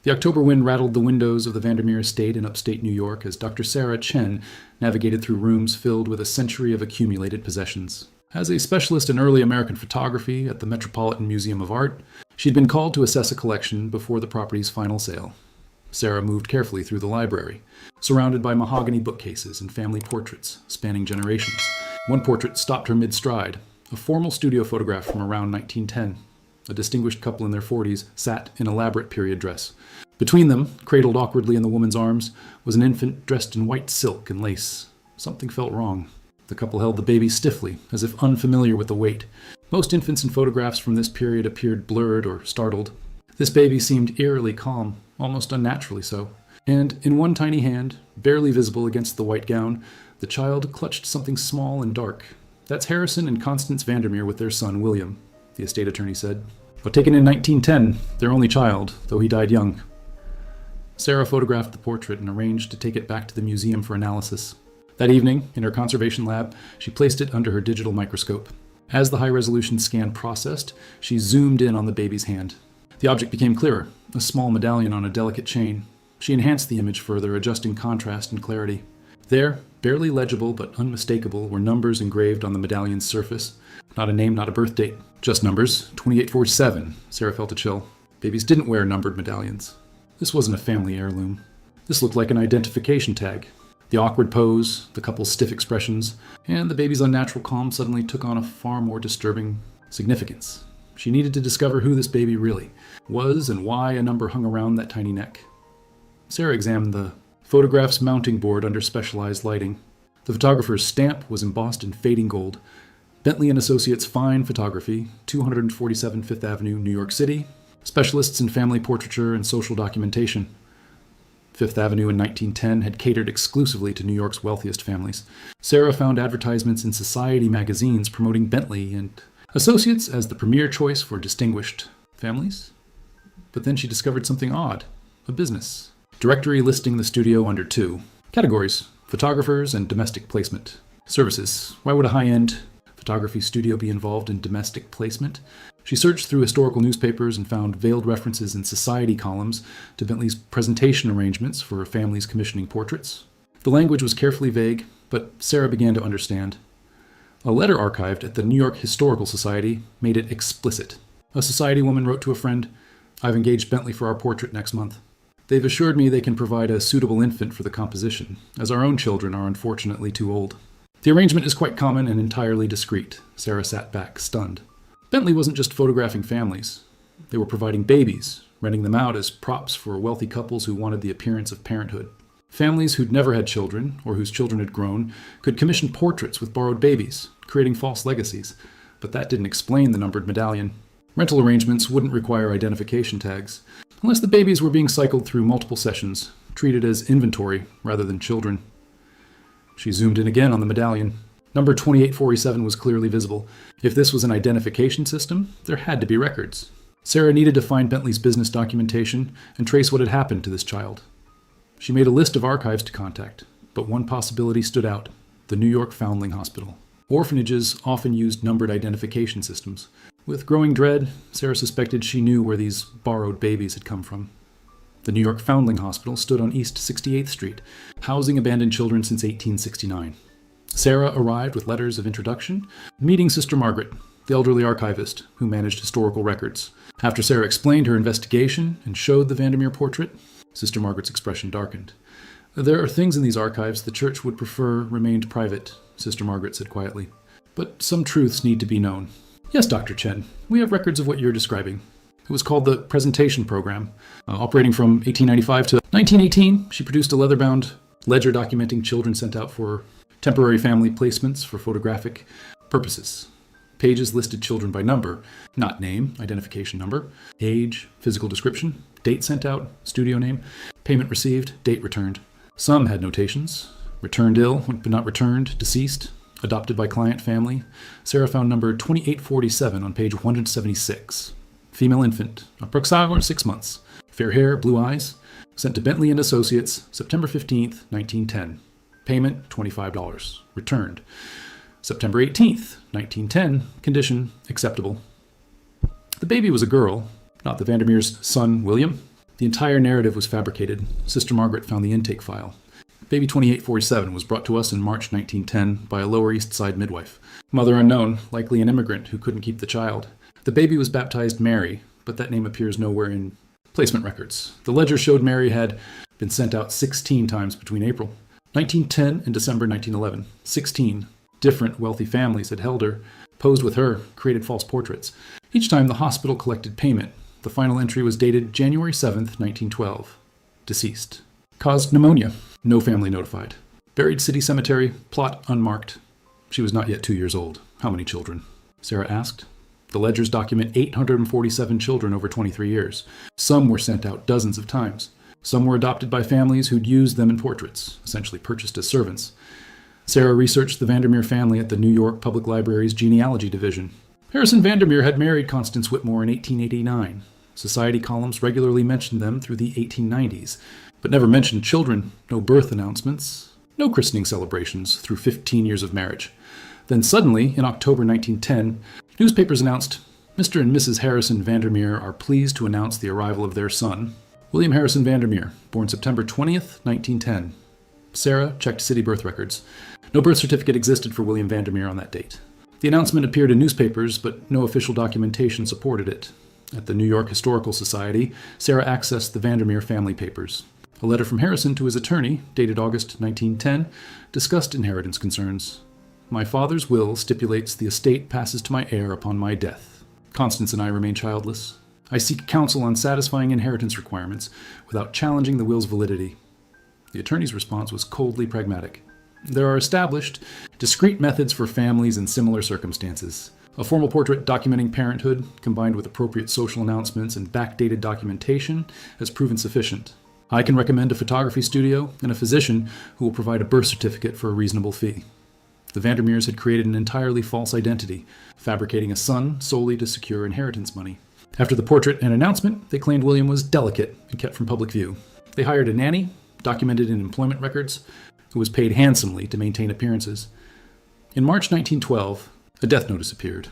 The October wind rattled the windows of the Vandermeer estate in upstate New York as Dr. Sarah Chen navigated through rooms filled with a century of accumulated possessions. As a specialist in early American photography at the Metropolitan Museum of Art, she'd been called to assess a collection before the property's final sale. Sarah moved carefully through the library, surrounded by mahogany bookcases and family portraits spanning generations. One portrait stopped her mid-stride, a formal studio photograph from around 1910. A distinguished couple in their 40s sat in elaborate period dress. Between them, cradled awkwardly in the woman's arms, was an infant dressed in white silk and lace. Something felt wrong. The couple held the baby stiffly, as if unfamiliar with the weight. Most infants in photographs from this period appeared blurred or startled. This baby seemed eerily calm, almost unnaturally so. And in one tiny hand, barely visible against the white gown, the child clutched something small and dark. "That's Harrison and Constance Vandermeer with their son, William," the estate attorney said. "But taken in 1910, their only child, though he died young." Sarah photographed the portrait and arranged to take it back to the museum for analysis. That evening, in her conservation lab, she placed it under her digital microscope. As the high-resolution scan processed, she zoomed in on the baby's hand. The object became clearer, a small medallion on a delicate chain. She enhanced the image further, adjusting contrast and clarity. There, barely legible but unmistakable, were numbers engraved on the medallion's surface. Not a name, not a birth date. Just numbers. 2847. Sarah felt a chill. Babies didn't wear numbered medallions. This wasn't a family heirloom. This looked like an identification tag. The awkward pose, the couple's stiff expressions, and the baby's unnatural calm suddenly took on a far more disturbing significance. She needed to discover who this baby really was and why a number hung around that tiny neck. Sarah examined the photograph's mounting board under specialized lighting. The photographer's stamp was embossed in fading gold. Bentley & Associates Fine Photography, 247 Fifth Avenue, New York City. Specialists in family portraiture and social documentation. Fifth Avenue in 1910 had catered exclusively to New York's wealthiest families. Sarah found advertisements in society magazines promoting Bentley and Associates as the premier choice for distinguished families. But then she discovered something odd. A business. Directory listing the studio under 2 categories: photographers and domestic placement. Services. Why would a high-end photography studio be involved in domestic placement? She searched through historical newspapers and found veiled references in society columns to Bentley's presentation arrangements for families commissioning portraits. The language was carefully vague, but Sarah began to understand. A letter archived at the New York Historical Society made it explicit. A society woman wrote to a friend, "I've engaged Bentley for our portrait next month. They've assured me they can provide a suitable infant for the composition, as our own children are unfortunately too old." The arrangement is quite common and entirely discreet. Sarah sat back, stunned. Bentley wasn't just photographing families. They were providing babies, renting them out as props for wealthy couples who wanted the appearance of parenthood. Families who'd never had children, or whose children had grown, could commission portraits with borrowed babies, creating false legacies. But that didn't explain the numbered medallion. Rental arrangements wouldn't require identification tags, unless the babies were being cycled through multiple sessions, treated as inventory rather than children. She zoomed in again on the medallion. Number 2847 was clearly visible. If this was an identification system, there had to be records. Sarah needed to find Bentley's business documentation and trace what had happened to this child. She made a list of archives to contact, but one possibility stood out: the New York Foundling Hospital. Orphanages often used numbered identification systems. With growing dread, Sarah suspected she knew where these borrowed babies had come from. The New York Foundling Hospital stood on East 68th Street, housing abandoned children since 1869. Sarah arrived with letters of introduction, meeting Sister Margaret, the elderly archivist who managed historical records. After Sarah explained her investigation and showed the Vandermeer portrait, Sister Margaret's expression darkened. "There are things in these archives the Church would prefer remained private," Sister Margaret said quietly. "But some truths need to be known." "Yes, Dr. Chen, we have records of what you're describing." It was called the Presentation Program. Operating from 1895 to 1918, she produced a leather-bound ledger documenting children sent out for temporary family placements for photographic purposes. Pages listed children by number, not name, identification number, age, physical description, date sent out, studio name, payment received, date returned. Some had notations: returned ill, but not returned, deceased, adopted by client family. Sarah found number 2847 on page 176. Female infant, approximately 6 months, fair hair, blue eyes, sent to Bentley & Associates, September 15th, 1910. Payment, $25. Returned. September 18th, 1910. Condition, acceptable. The baby was a girl, not the Vandermeer's son, William. The entire narrative was fabricated. Sister Margaret found the intake file. Baby 2847 was brought to us in March 1910 by a Lower East Side midwife. Mother unknown, likely an immigrant who couldn't keep the child. The baby was baptized Mary, but that name appears nowhere in placement records. The ledger showed Mary had been sent out 16 times between April 1910 and December 1911. 16 different wealthy families had held her, posed with her, created false portraits. Each time the hospital collected payment. The final entry was dated January 7th, 1912. Deceased. Caused pneumonia. No family notified. Buried city cemetery. Plot unmarked. She was not yet 2 years old. How many children? Sarah asked. The ledgers document 847 children over 23 years. Some were sent out dozens of times. Some were adopted by families who'd used them in portraits, essentially purchased as servants. Sarah researched the Vandermeer family at the New York Public Library's genealogy division. Harrison Vandermeer had married Constance Whitmore in 1889. Society columns regularly mentioned them through the 1890s, but never mentioned children, no birth announcements, no christening celebrations through 15 years of marriage. Then suddenly, in October 1910, newspapers announced, Mr. and Mrs. Harrison Vandermeer are pleased to announce the arrival of their son, William Harrison Vandermeer, born September 20th, 1910. Sarah checked city birth records. No birth certificate existed for William Vandermeer on that date. The announcement appeared in newspapers, but no official documentation supported it. At the New York Historical Society, Sarah accessed the Vandermeer family papers. A letter from Harrison to his attorney, dated August 1910, discussed inheritance concerns. My father's will stipulates the estate passes to my heir upon my death. Constance and I remain childless. I seek counsel on satisfying inheritance requirements without challenging the will's validity. The attorney's response was coldly pragmatic. There are established, discrete methods for families in similar circumstances. A formal portrait documenting parenthood, combined with appropriate social announcements and backdated documentation, has proven sufficient. I can recommend a photography studio and a physician who will provide a birth certificate for a reasonable fee. The Vandermeers had created an entirely false identity, fabricating a son solely to secure inheritance money. After the portrait and announcement, they claimed William was delicate and kept from public view. They hired a nanny, documented in employment records, who was paid handsomely to maintain appearances. In March 1912, a death notice appeared.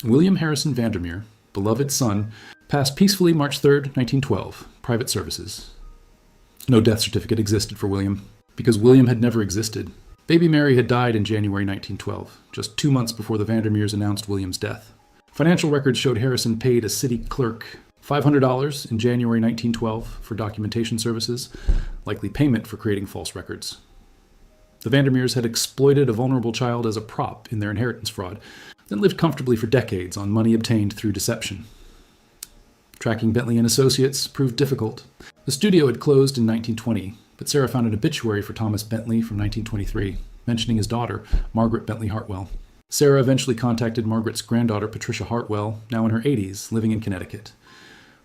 William Harrison Vandermeer, beloved son, passed peacefully March 3, 1912, private services. No death certificate existed for William, because William had never existed. Baby Mary had died in January 1912, just 2 months before the Vandermeers announced William's death. Financial records showed Harrison paid a city clerk $500 in January 1912 for documentation services, likely payment for creating false records. The Vandermeers had exploited a vulnerable child as a prop in their inheritance fraud, then lived comfortably for decades on money obtained through deception. Tracking Bentley and Associates proved difficult. The studio had closed in 1920, but Sarah found an obituary for Thomas Bentley from 1923, mentioning his daughter, Margaret Bentley Hartwell. Sarah eventually contacted Margaret's granddaughter, Patricia Hartwell, now in her 80s, living in Connecticut.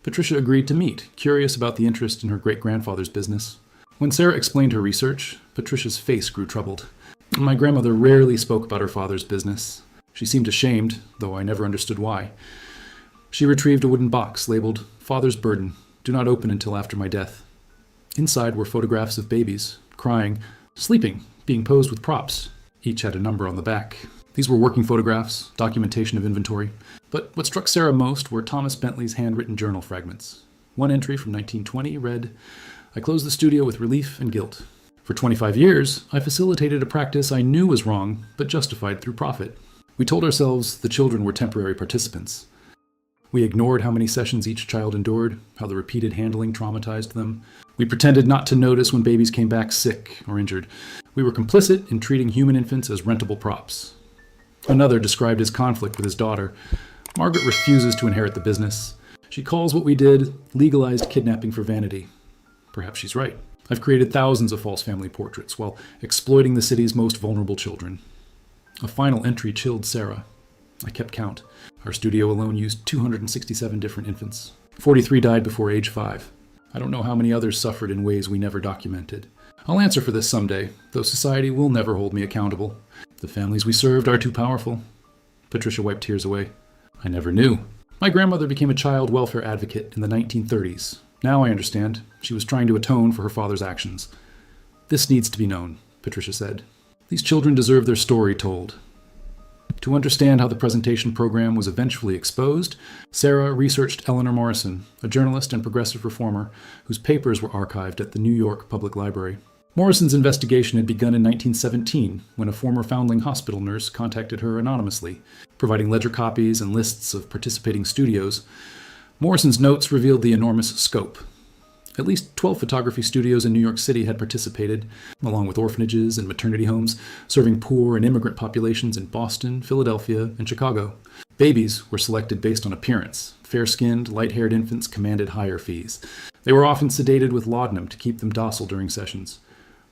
Patricia agreed to meet, curious about the interest in her great-grandfather's business. When Sarah explained her research, Patricia's face grew troubled. My grandmother rarely spoke about her father's business. She seemed ashamed, though I never understood why. She retrieved a wooden box labeled, Father's Burden, do not open until after my death. Inside were photographs of babies, crying, sleeping, being posed with props. Each had a number on the back. These were working photographs, documentation of inventory. But what struck Sarah most were Thomas Bentley's handwritten journal fragments. One entry from 1920 read, I closed the studio with relief and guilt. For 25 years, I facilitated a practice I knew was wrong, but justified through profit. We told ourselves the children were temporary participants. We ignored how many sessions each child endured, how the repeated handling traumatized them. We pretended not to notice when babies came back sick or injured. We were complicit in treating human infants as rentable props. Another described his conflict with his daughter. Margaret refuses to inherit the business. She calls what we did legalized kidnapping for vanity. Perhaps she's right. I've created thousands of false family portraits while exploiting the city's most vulnerable children. A final entry chilled Sarah. I kept count. Our studio alone used 267 different infants. 43 died before age 5. I don't know how many others suffered in ways we never documented. I'll answer for this someday, though society will never hold me accountable. The families we served are too powerful. Patricia wiped tears away. I never knew. My grandmother became a child welfare advocate in the 1930s. Now I understand. She was trying to atone for her father's actions. This needs to be known, Patricia said. These children deserve their story told. To understand how the presentation program was eventually exposed, Sarah researched Eleanor Morrison, a journalist and progressive reformer whose papers were archived at the New York Public Library. Morrison's investigation had begun in 1917 when a former Foundling Hospital nurse contacted her anonymously, providing ledger copies and lists of participating studios. Morrison's notes revealed the enormous scope. At least 12 photography studios in New York City had participated, along with orphanages and maternity homes, serving poor and immigrant populations in Boston, Philadelphia, and Chicago. Babies were selected based on appearance. Fair-skinned, light-haired infants commanded higher fees. They were often sedated with laudanum to keep them docile during sessions.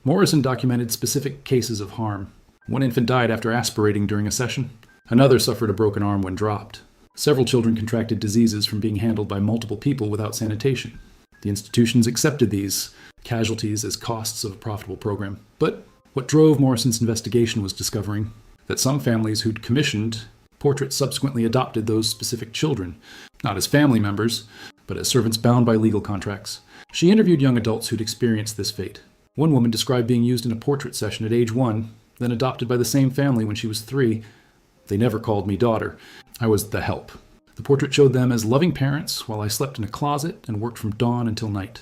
Morrison documented specific cases of harm. One infant died after aspirating during a session. Another suffered a broken arm when dropped. Several children contracted diseases from being handled by multiple people without sanitation. The institutions accepted these casualties as costs of a profitable program. But what drove Morrison's investigation was discovering that some families who'd commissioned portraits subsequently adopted those specific children, not as family members, but as servants bound by legal contracts. She interviewed young adults who'd experienced this fate. One woman described being used in a portrait session at age 1, then adopted by the same family when she was 3. They never called me daughter. I was the help. The portrait showed them as loving parents while I slept in a closet and worked from dawn until night.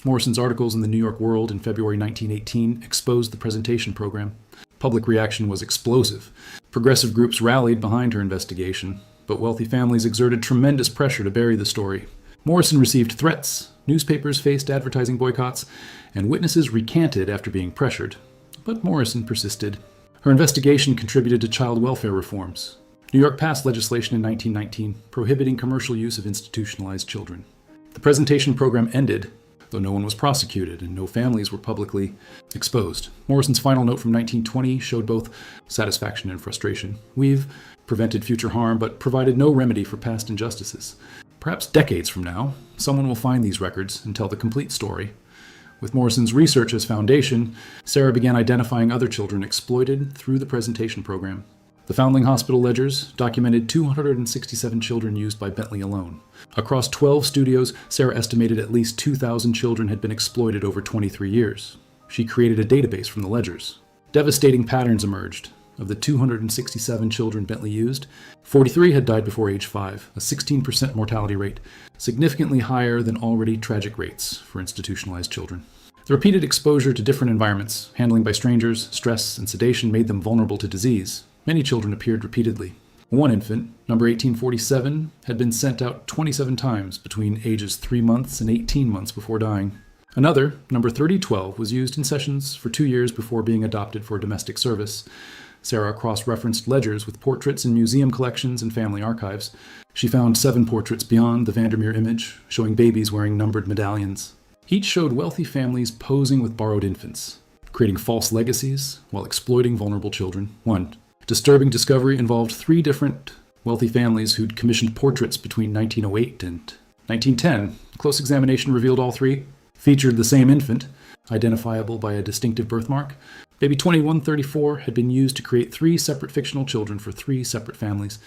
Morrison's articles in the New York World in February 1918 exposed the presentation program. Public reaction was explosive. Progressive groups rallied behind her investigation, but wealthy families exerted tremendous pressure to bury the story. Morrison received threats, newspapers faced advertising boycotts, and witnesses recanted after being pressured. But Morrison persisted. Her investigation contributed to child welfare reforms. New York passed legislation in 1919 prohibiting commercial use of institutionalized children. The presentation program ended, though no one was prosecuted and no families were publicly exposed. Morrison's final note from 1920 showed both satisfaction and frustration. We've prevented future harm, but provided no remedy for past injustices. Perhaps decades from now, someone will find these records and tell the complete story. With Morrison's research as foundation, Sarah began identifying other children exploited through the presentation program. The Foundling Hospital ledgers documented 267 children used by Bentley alone. Across 12 studios, Sarah estimated at least 2,000 children had been exploited over 23 years. She created a database from the ledgers. Devastating patterns emerged. Of the 267 children Bentley used, 43 had died before age 5, a 16% mortality rate, significantly higher than already tragic rates for institutionalized children. The repeated exposure to different environments, handling by strangers, stress, and sedation made them vulnerable to disease. Many children appeared repeatedly. One infant, number 1847, had been sent out 27 times between ages 3 months and 18 months before dying. Another, number 3012, was used in sessions for 2 years before being adopted for domestic service. Sarah cross-referenced ledgers with portraits in museum collections and family archives. She found 7 portraits beyond the Vandermeer image, showing babies wearing numbered medallions. Each showed wealthy families posing with borrowed infants, creating false legacies while exploiting vulnerable children. One disturbing discovery involved 3 different wealthy families who'd commissioned portraits between 1908 and 1910. Close examination revealed all 3 featured the same infant, identifiable by a distinctive birthmark. Baby 2134 had been used to create 3 separate fictional children for 3 separate families.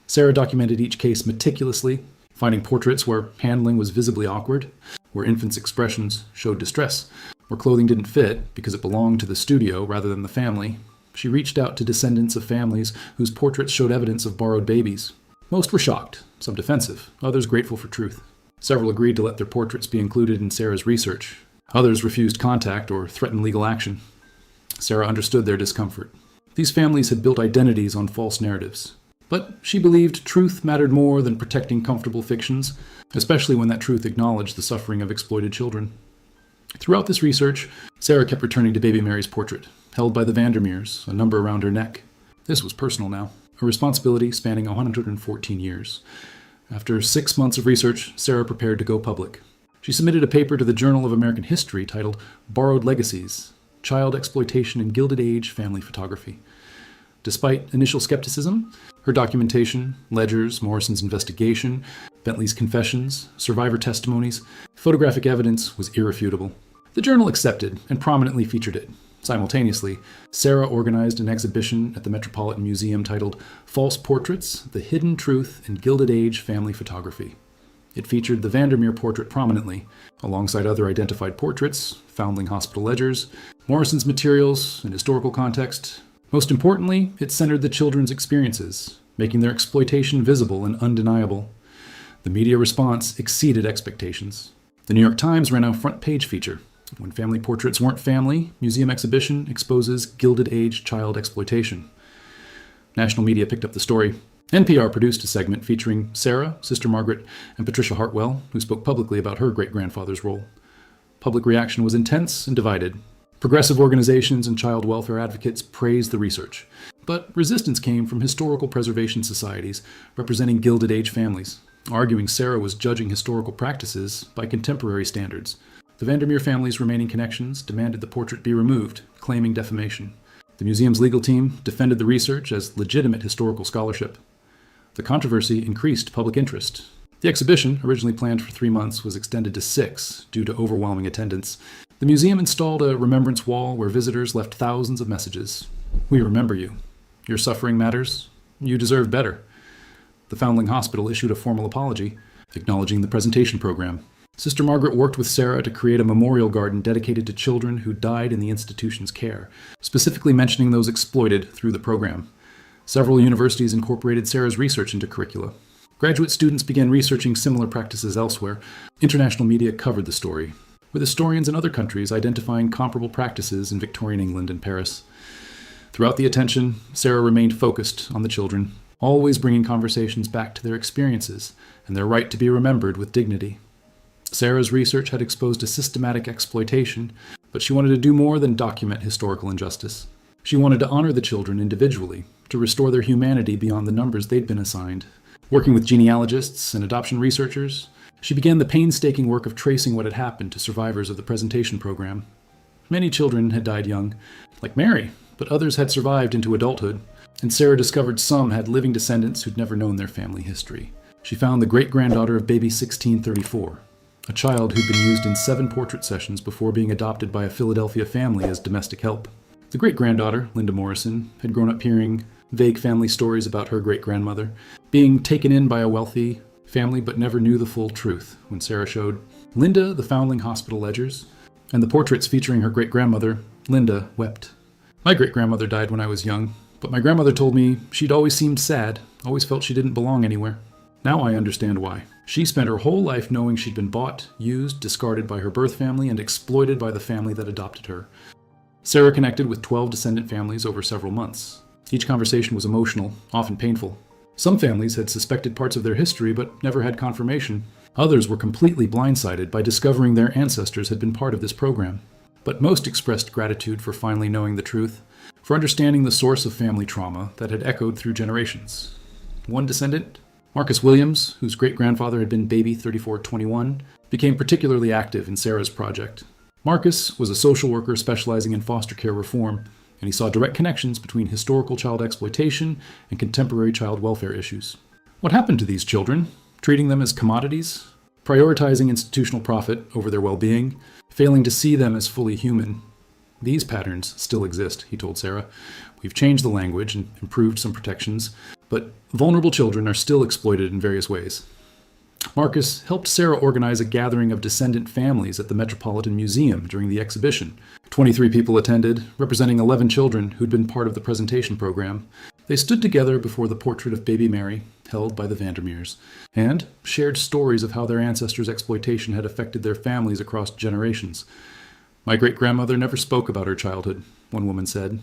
Sarah documented each case meticulously, finding portraits where handling was visibly awkward, where infants' expressions showed distress, where clothing didn't fit because it belonged to the studio rather than the family. She reached out to descendants of families whose portraits showed evidence of borrowed babies. Most were shocked, some defensive, others grateful for truth. Several agreed to let their portraits be included in Sarah's research. Others refused contact or threatened legal action. Sarah understood their discomfort. These families had built identities on false narratives. But she believed truth mattered more than protecting comfortable fictions, especially when that truth acknowledged the suffering of exploited children. Throughout this research, Sarah kept returning to Baby Mary's portrait, held by the Vandermeers, a number around her neck. This was personal now, a responsibility spanning 114 years. After 6 months of research, Sarah prepared to go public. She submitted a paper to the Journal of American History titled Borrowed Legacies: Child Exploitation in Gilded Age Family Photography. Despite initial skepticism, her documentation, ledgers, Morrison's investigation, Bentley's confessions, survivor testimonies, photographic evidence was irrefutable. The journal accepted and prominently featured it. Simultaneously, Sarah organized an exhibition at the Metropolitan Museum titled False Portraits: The Hidden Truth in Gilded Age Family Photography. It featured the Vandermeer portrait prominently, alongside other identified portraits, Foundling Hospital ledgers, Morrison's materials and historical context, Most importantly, it centered the children's experiences, making their exploitation visible and undeniable. The media response exceeded expectations. The New York Times ran a front-page feature. When family portraits weren't family, museum exhibition exposes Gilded Age child exploitation. National media picked up the story. NPR produced a segment featuring Sarah, Sister Margaret, and Patricia Hartwell, who spoke publicly about her great-grandfather's role. Public reaction was intense and divided. Progressive organizations and child welfare advocates praised the research, but resistance came from historical preservation societies representing Gilded Age families, arguing Sarah was judging historical practices by contemporary standards. The Vandermeer family's remaining connections demanded the portrait be removed, claiming defamation. The museum's legal team defended the research as legitimate historical scholarship. The controversy increased public interest. The exhibition, originally planned for 3 months, was extended to 6 due to overwhelming attendance. The museum installed a remembrance wall where visitors left thousands of messages. We remember you. Your suffering matters. You deserve better. The Foundling Hospital issued a formal apology, acknowledging the presentation program. Sister Margaret worked with Sarah to create a memorial garden dedicated to children who died in the institution's care, specifically mentioning those exploited through the program. Several universities incorporated Sarah's research into curricula. Graduate students began researching similar practices elsewhere. International media covered the story, with historians in other countries identifying comparable practices in Victorian England and Paris. Throughout the attention, Sarah remained focused on the children, always bringing conversations back to their experiences and their right to be remembered with dignity. Sarah's research had exposed a systematic exploitation, but she wanted to do more than document historical injustice. She wanted to honor the children individually, to restore their humanity beyond the numbers they'd been assigned. Working with genealogists and adoption researchers, she began the painstaking work of tracing what had happened to survivors of the presentation program. Many children had died young, like Mary, but others had survived into adulthood, and Sarah discovered some had living descendants who'd never known their family history. She found the great-granddaughter of baby 1634, a child who'd been used in 7 portrait sessions before being adopted by a Philadelphia family as domestic help. The great-granddaughter, Linda Morrison, had grown up hearing vague family stories about her great-grandmother, being taken in by a wealthy family but never knew the full truth when Sarah showed Linda the Foundling Hospital ledgers, and the portraits featuring her great-grandmother, Linda wept. My great-grandmother died when I was young, but my grandmother told me she'd always seemed sad, always felt she didn't belong anywhere. Now I understand why. She spent her whole life knowing she'd been bought, used, discarded by her birth family, and exploited by the family that adopted her. Sarah connected with 12 descendant families over several months. Each conversation was emotional, often painful. Some families had suspected parts of their history but never had confirmation. Others were completely blindsided by discovering their ancestors had been part of this program. But most expressed gratitude for finally knowing the truth, for understanding the source of family trauma that had echoed through generations. One descendant, Marcus Williams, whose great-grandfather had been baby 3421, became particularly active in Sarah's project. Marcus was a social worker specializing in foster care reform, and he saw direct connections between historical child exploitation and contemporary child welfare issues. What happened to these children? Treating them as commodities? Prioritizing institutional profit over their well-being? Failing to see them as fully human? These patterns still exist, he told Sarah. We've changed the language and improved some protections, but vulnerable children are still exploited in various ways. Marcus helped Sarah organize a gathering of descendant families at the Metropolitan Museum during the exhibition. 23 people attended, representing 11 children who'd been part of the presentation program. They stood together before the portrait of baby Mary, held by the Vandermeers, and shared stories of how their ancestors' exploitation had affected their families across generations. My great-grandmother never spoke about her childhood, one woman said.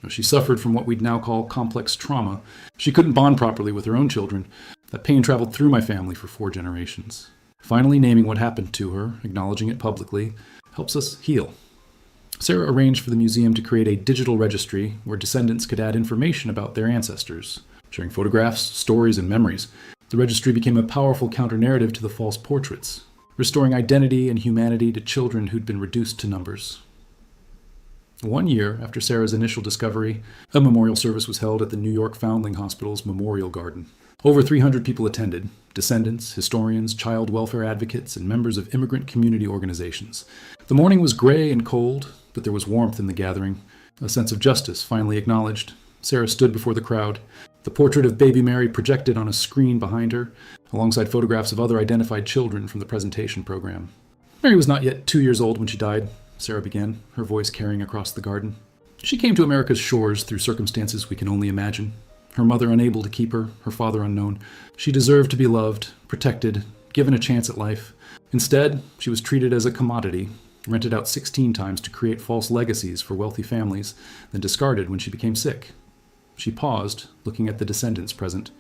She suffered from what we'd now call complex trauma. She couldn't bond properly with her own children. That pain traveled through my family for 4 generations. Finally naming what happened to her, acknowledging it publicly, helps us heal. Sarah arranged for the museum to create a digital registry where descendants could add information about their ancestors, sharing photographs, stories, and memories. The registry became a powerful counter-narrative to the false portraits, restoring identity and humanity to children who'd been reduced to numbers. 1 year after Sarah's initial discovery, a memorial service was held at the New York Foundling Hospital's Memorial Garden. Over 300 people attended, descendants, historians, child welfare advocates, and members of immigrant community organizations. The morning was gray and cold, but there was warmth in the gathering, a sense of justice finally acknowledged. Sarah stood before the crowd, the portrait of baby Mary projected on a screen behind her, alongside photographs of other identified children from the presentation program. Mary was not yet 2 years old when she died, Sarah began, her voice carrying across the garden. She came to America's shores through circumstances we can only imagine. Her mother unable to keep her, her father unknown. She deserved to be loved, protected, given a chance at life. Instead, she was treated as a commodity, rented out 16 times to create false legacies for wealthy families, then discarded when she became sick. She paused, looking at the descendants present.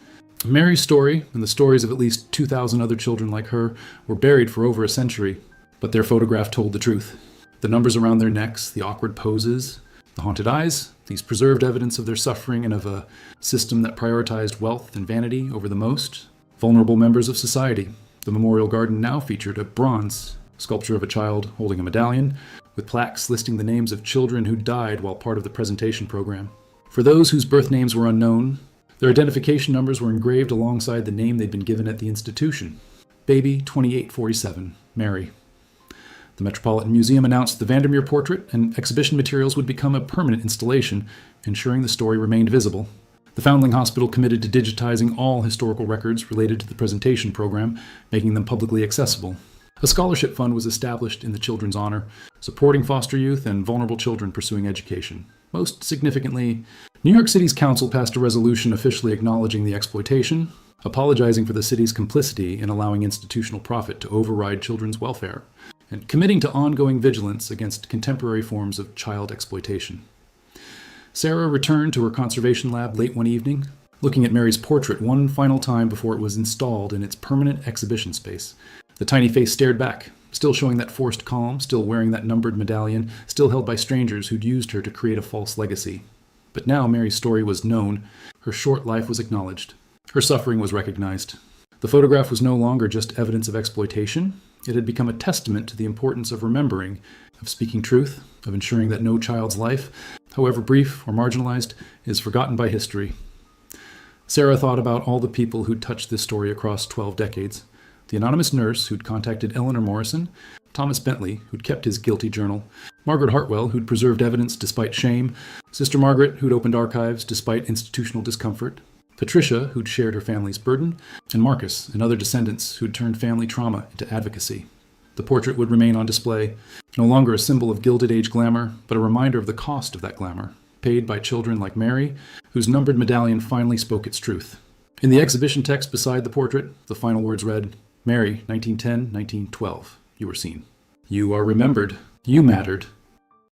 Mary's story, and the stories of at least 2,000 other children like her, were buried for over a century, but their photograph told the truth. The numbers around their necks, the awkward poses, the haunted eyes, these preserved evidence of their suffering and of a system that prioritized wealth and vanity over the most vulnerable members of society. The memorial garden now featured a bronze sculpture of a child holding a medallion, with plaques listing the names of children who died while part of the presentation program. For those whose birth names were unknown, their identification numbers were engraved alongside the name they'd been given at the institution. Baby 2847, Mary. The Metropolitan Museum announced the Vandermeer portrait and exhibition materials would become a permanent installation, ensuring the story remained visible. The Foundling Hospital committed to digitizing all historical records related to the presentation program, making them publicly accessible. A scholarship fund was established in the children's honor, supporting foster youth and vulnerable children pursuing education. Most significantly, New York City's council passed a resolution officially acknowledging the exploitation, apologizing for the city's complicity in allowing institutional profit to override children's welfare, and committing to ongoing vigilance against contemporary forms of child exploitation. Sarah returned to her conservation lab late one evening, looking at Mary's portrait one final time before it was installed in its permanent exhibition space. The tiny face stared back, still showing that forced calm, still wearing that numbered medallion, still held by strangers who'd used her to create a false legacy. But now Mary's story was known, her short life was acknowledged, her suffering was recognized. The photograph was no longer just evidence of exploitation. It had become a testament to the importance of remembering, of speaking truth, of ensuring that no child's life, however brief or marginalized, is forgotten by history. Sarah thought about all the people who'd touched this story across 12 decades. The anonymous nurse who'd contacted Eleanor Morrison, Thomas Bentley, who'd kept his guilty journal, Margaret Hartwell, who'd preserved evidence despite shame, Sister Margaret, who'd opened archives despite institutional discomfort, Patricia, who'd shared her family's burden, and Marcus and other descendants who'd turned family trauma into advocacy. The portrait would remain on display, no longer a symbol of Gilded Age glamour, but a reminder of the cost of that glamour, paid by children like Mary, whose numbered medallion finally spoke its truth. In the exhibition text beside the portrait, the final words read, Mary, 1910-1912, you were seen. You are remembered. You mattered.